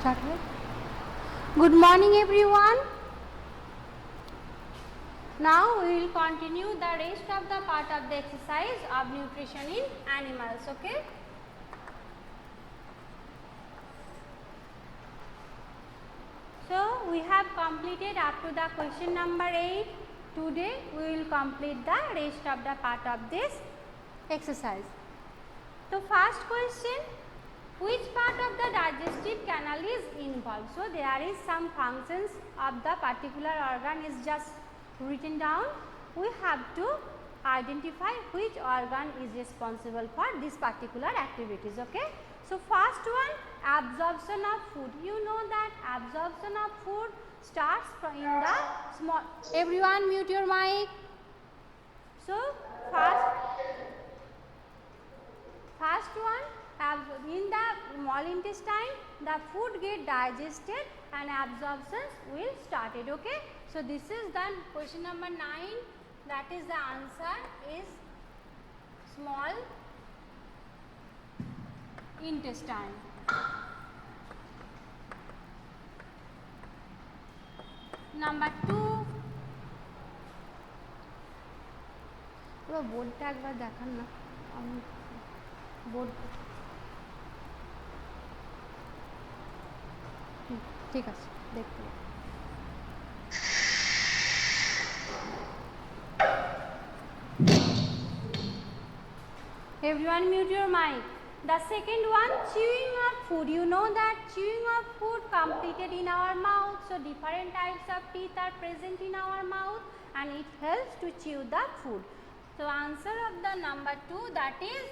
Start with. Good morning everyone. Now we will continue the rest of the part of the exercise of nutrition in animals. Okay. So we have completed up to the question number 8. Today we will complete the rest of the part of this exercise. So first question, which part of the digestive canal is involved? So there is some functions of the particular organ is just written down. We have to identify which organ is responsible for this particular activities. Okay. So first one, absorption of food. You know that absorption of food starts from in the small. Everyone mute your mic. So first one, in the small intestine the food get digested and absorptions will started. Okay. So this is done. Question number 9, that is the answer is small intestine. Number 2, बोर्डটা একবার দেখান না, board ঠিক আছে দেখতে। Everyone mute your mic. The second one, chewing of food. You know that chewing of food completed in our mouth. So different types of teeth are present in our mouth and it helps to chew the food. So answer of the number 2, that is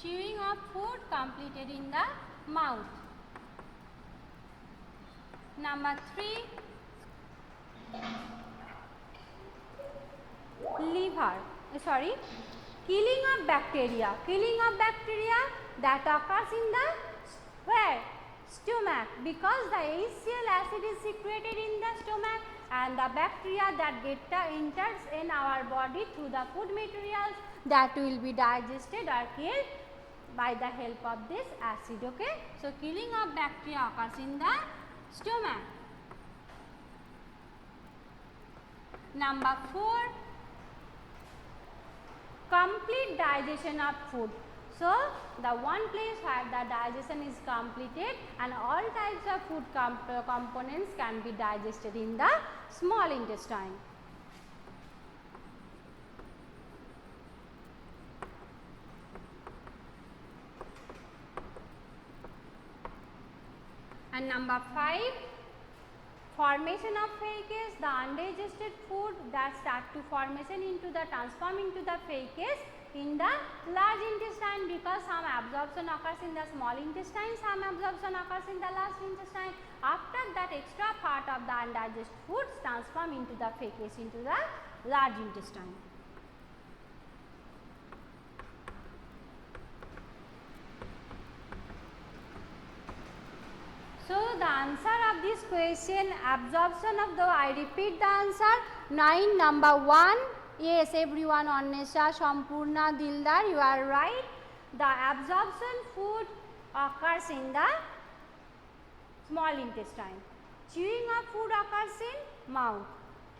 chewing of food completed in the mouth. Number 3, killing of bacteria. Killing of bacteria that occurs in the where? Stomach, because the HCl acid is secreted in the stomach and the bacteria that enters in our body through the food materials that will be digested or killed by the help of this acid. Okay. So killing of bacteria occurs in the stomach. Number 4, complete digestion of food. So the one place where the digestion is completed and all types of food components can be digested in the small intestine. And number 5, formation of fecus, the undigested food that start to formation into the transform into the fecus in the large intestine, because some absorption occurs in the small intestine, some absorption occurs in the large intestine. After that, extra part of the undigested food transform into the fecus into the large intestine. So the answer of this question, absorption of the, I repeat the answer, 9, number 1. Yes, everyone, Annesha, Sampurna, Dildar, you are right. The absorption food occurs in the small intestine. Chewing of food occurs in mouth.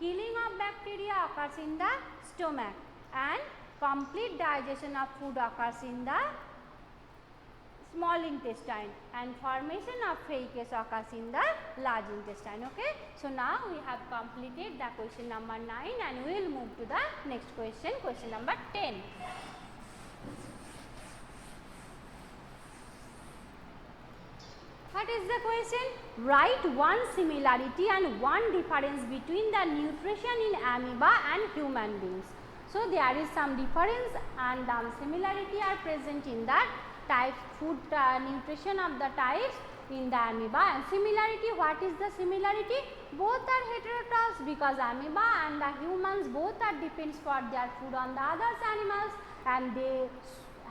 Killing of bacteria occurs in the stomach and complete digestion of food occurs in the small intestine and formation of fecus occurs in the large intestine. Okay. So now we have completed the question number 9 and we will move to the next question, question number 10. What is the question? Write one similarity and one difference between the nutrition in amoeba and human beings. So there is some difference and similarity are present in that types food nutrition of the types in the amoeba. And similarity, what is the similarity? Both are heterotrophs, because amoeba and the humans both are depends for their food on the other animals and they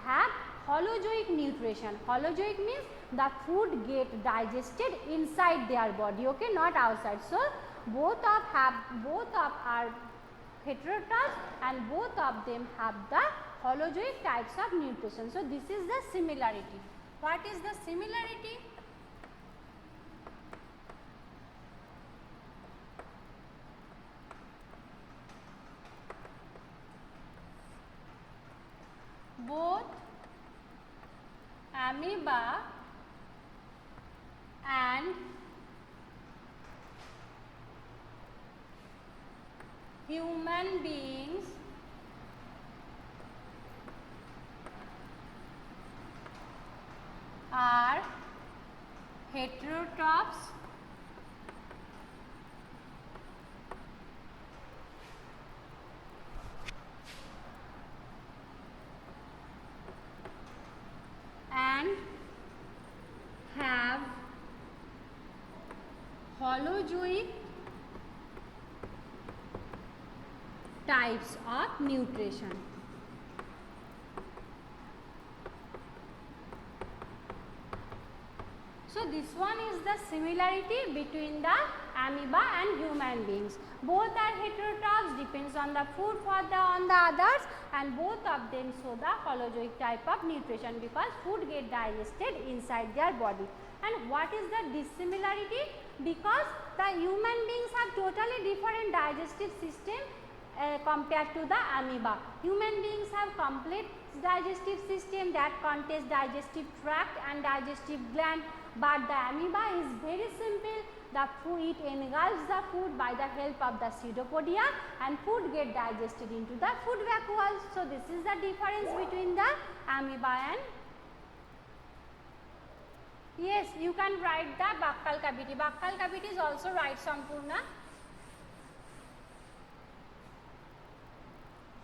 have holozoic nutrition. Holozoic means the food get digested inside their body. Okay, not outside. So both of are heterotrophs and both of them have the holozoic types of nutrition. So this is the similarity. What is the similarity? Both amoeba and human beings are heterotrophs and have holozoic types of nutrition. So this one is the similarity between the amoeba and human beings. Both are heterotrophs, depends on the food on the others, and both of them show the holozoic type of nutrition because food get digested inside their body. And what is the dissimilarity? Because the human beings have totally different digestive system compared to the amoeba. Human beings have complete digestive system that contains digestive tract and digestive gland, but the amoeba is very simple. The food, it engulfs the food by the help of the pseudopodia and food get digested into the food vacuoles. So this is the difference between the amoeba and yes, you can write the buccal cavity. Buccal cavity is also right, Sampurna.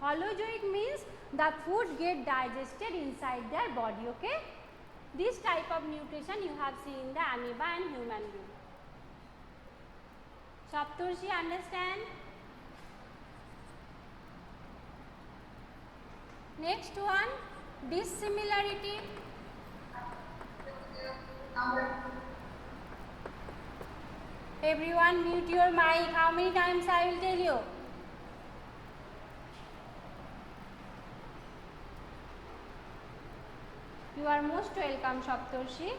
Holozoic means the food get digested inside their body, okay. This type of nutrition you have seen in the amoeba and human being. Saptarshi, understand? Next one, dissimilarity. Everyone mute your mic. How many times I will tell you? You are most welcome, Saptarshi.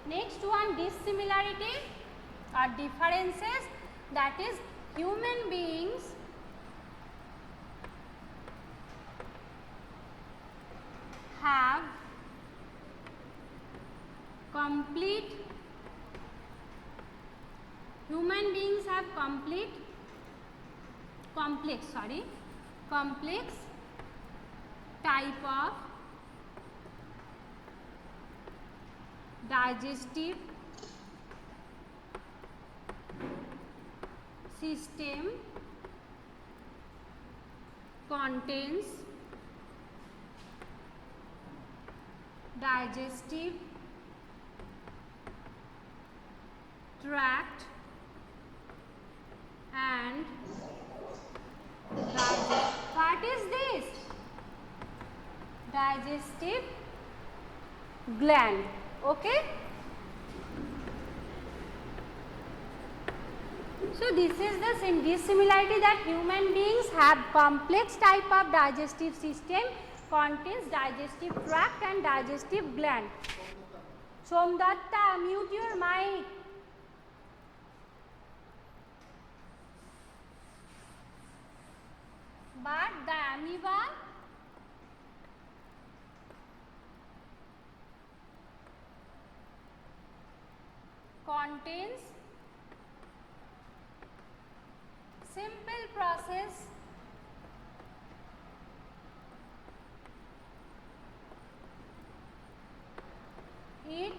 Next one, dissimilarity or differences, that is human beings have complete complex type of digestive system contains digestive tract and what is this? Digestive gland, okay. So this is the dissimilarity, that human beings have complex type of digestive system, contains digestive tract and digestive gland. Somdatta, mute your mic. But the amoeba contains simple process it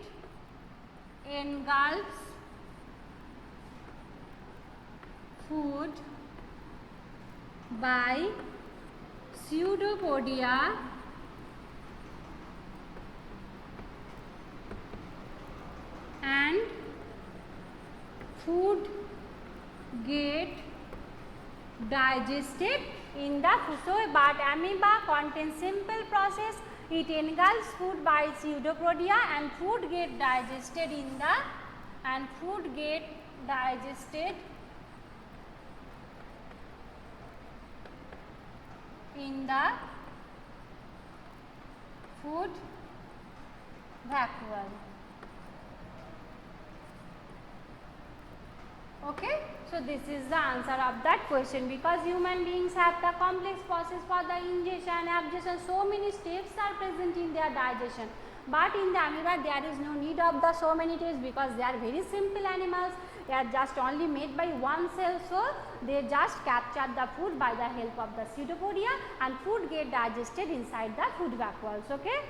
engulfs food by pseudopodia and food get digested in the food. So, but amoeba contains simple process, it engulfs food by pseudopodia and food get digested in the food vacuole. Okay, so this is the answer of that question, because human beings have the complex process for the ingestion, absorption, so many steps are present in their digestion. But in the amoeba there is no need of the so many steps, because they are very simple animals. They are just only made by one cell, so they just capture the food by the help of the pseudopodia, and food get digested inside the food vacuoles. Okay.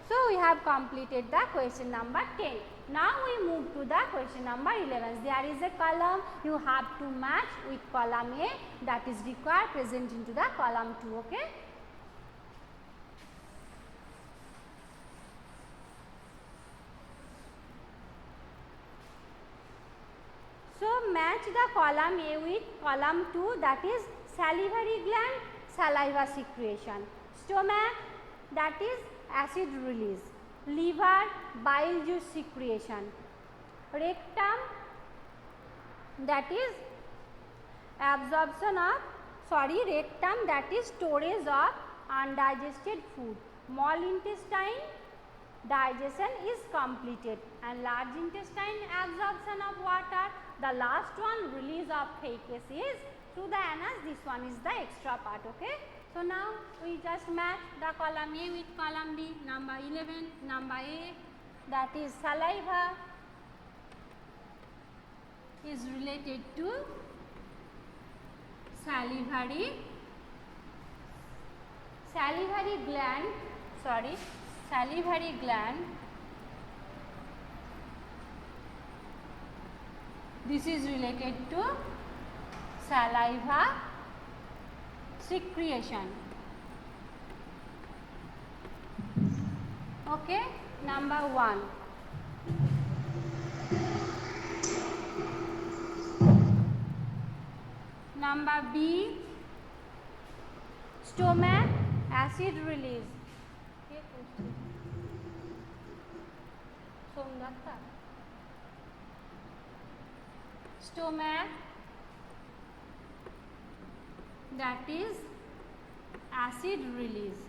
So, we have completed the question number 10. Now, we move to the question number 11. There is a column, you have to match with column A, that is required present into the column 2. Okay. So, match the column A with column 2, that is salivary gland, saliva secretion. Stomach, that is acid release. Liver, bile juice secretion. Rectum, that is absorption of, rectum, that is storage of undigested food. Small intestine, digestion is completed, and large intestine, absorption of water. The last one, release of feces, is through the anus. This one is the extra part. Okay. So, now we just match the column A with column B. Number 11, number A, that is saliva, is related to salivary gland. This is related to saliva secretion. Okay, number 1. Number B, stomach acid release. Stomach, that is acid release.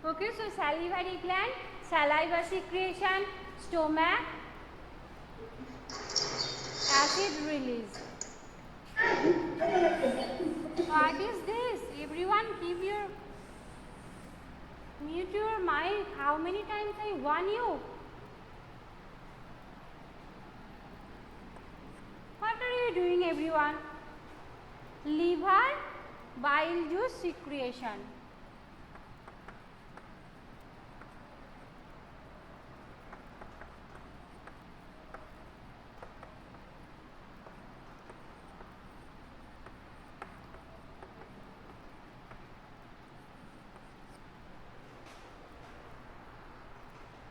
Okay, so salivary gland, saliva secretion, stomach, acid release. What is this? Everyone keep your mute your mic. How many times I warn you? What are you doing, everyone? Liver, bile juice secretion.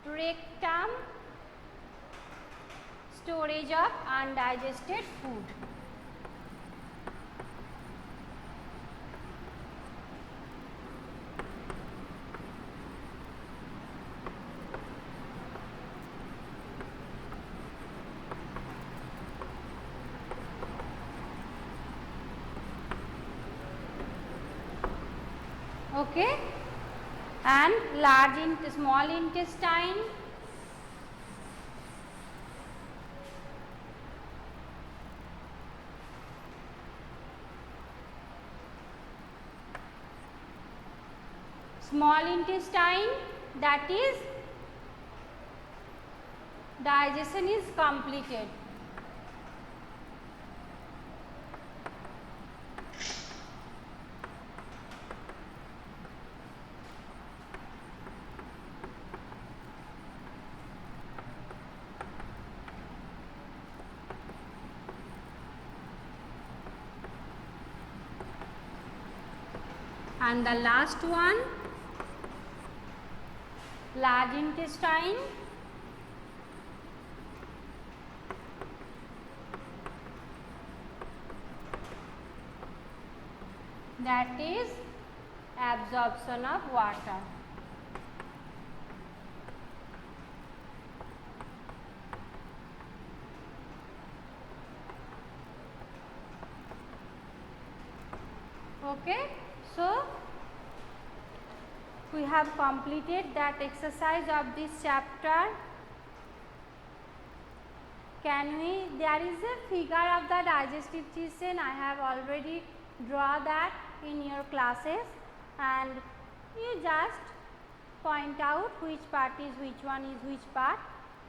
Rectum, storage of undigested food. Okay, and small intestine, that is digestion is completed. And the last one, large intestine, that is absorption of water. Okay, so we have completed that exercise of this chapter. There is a figure of the digestive system. I have already draw that in your classes, and you just point out which part is which one is which part.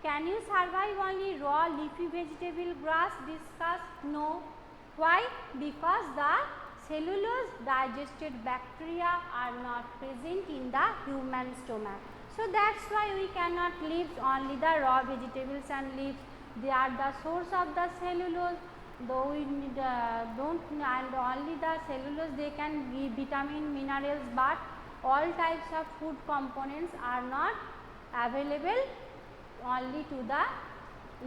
Can you survive only raw leafy vegetable grass? Discuss. No. Why? Because the cellulose digested bacteria are not present in the human stomach. So that's why we cannot live only the raw vegetables and leaves. They are the source of the cellulose. Though we don't, and only the cellulose they can give vitamin, minerals, but all types of food components are not available only to the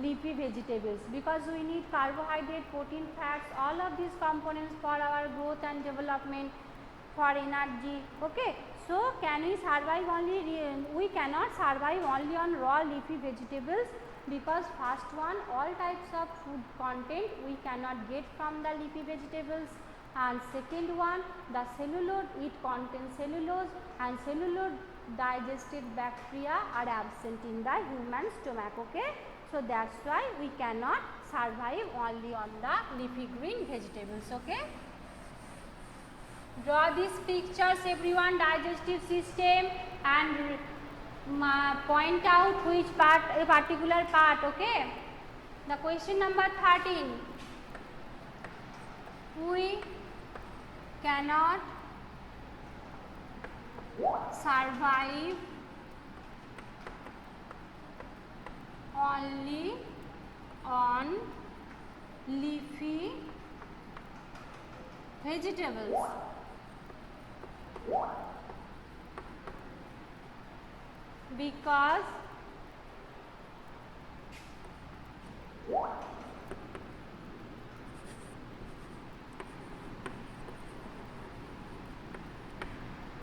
leafy vegetables, because we need carbohydrate, protein, fats, all of these components for our growth and development, for energy. Okay. So, can we survive only, we cannot survive only on raw leafy vegetables, because first one, all types of food content we cannot get from the leafy vegetables, and second one, the cellulose, it contains cellulose, and cellulose digested bacteria are absent in the human stomach. Okay. So, that is why we cannot survive only on the leafy green vegetables. Okay. Draw these pictures everyone, digestive system, and point out which part, a particular part. Okay. The question number 13. We cannot survive only on leafy vegetables. Because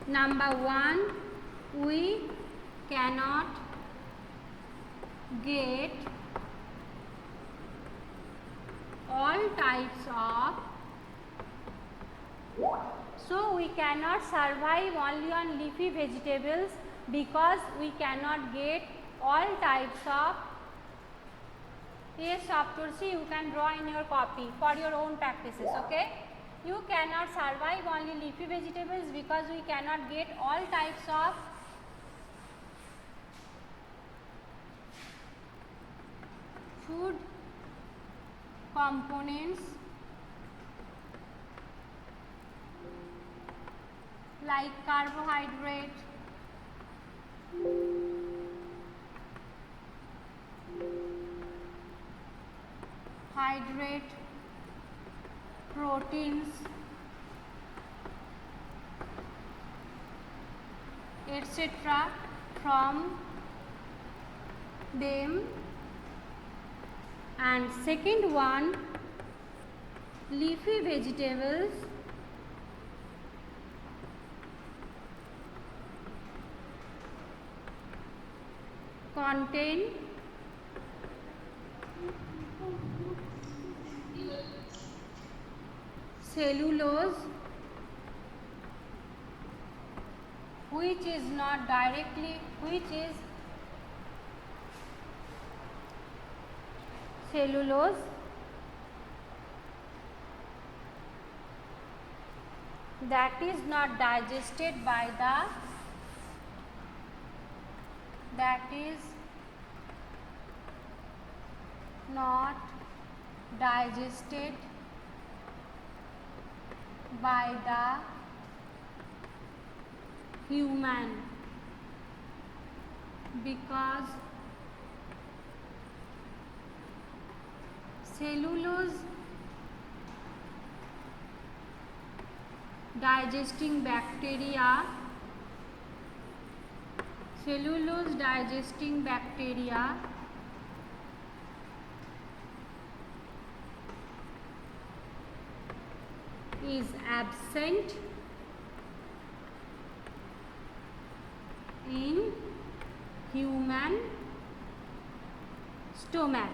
number one, we cannot get all types of, so we cannot survive only on leafy vegetables because we cannot get all types of, yes, Saptarshi, you can draw in your copy for your own practices. Okay. You cannot survive only leafy vegetables because we cannot get all types of food components like carbohydrate, proteins, etc. from them. And second one, leafy vegetables contain cellulose, which is not directly, which is cellulose that is not digested by the, that is not digested by the human, because cellulose digesting bacteria, cellulose digesting bacteria is absent in human stomach.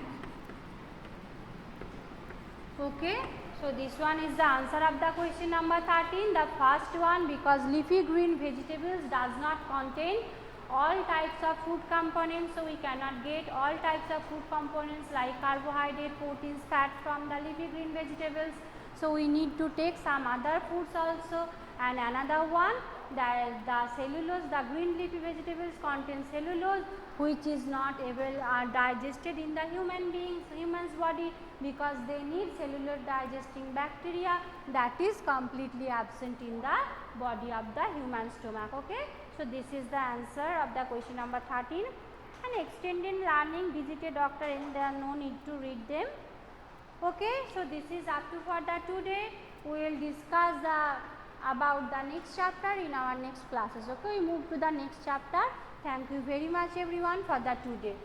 Okay. So this one is the answer of the question number 13. The first one, because leafy green vegetables does not contain all types of food components, so we cannot get all types of food components like carbohydrate, proteins, fat from the leafy green vegetables. So we need to take some other foods also. And another one, the cellulose, the green leafy vegetables contain cellulose, which is not able digested in the human's body, because they need cellular digesting bacteria that is completely absent in the body of the human stomach. Okay. So this is the answer of the question number 13. And extended learning, visit a doctor, and there are no need to read them. Okay. So this is up to for the today. We will discuss about the next chapter in our next classes. Okay. We move to the next chapter. Thank you very much everyone for the today.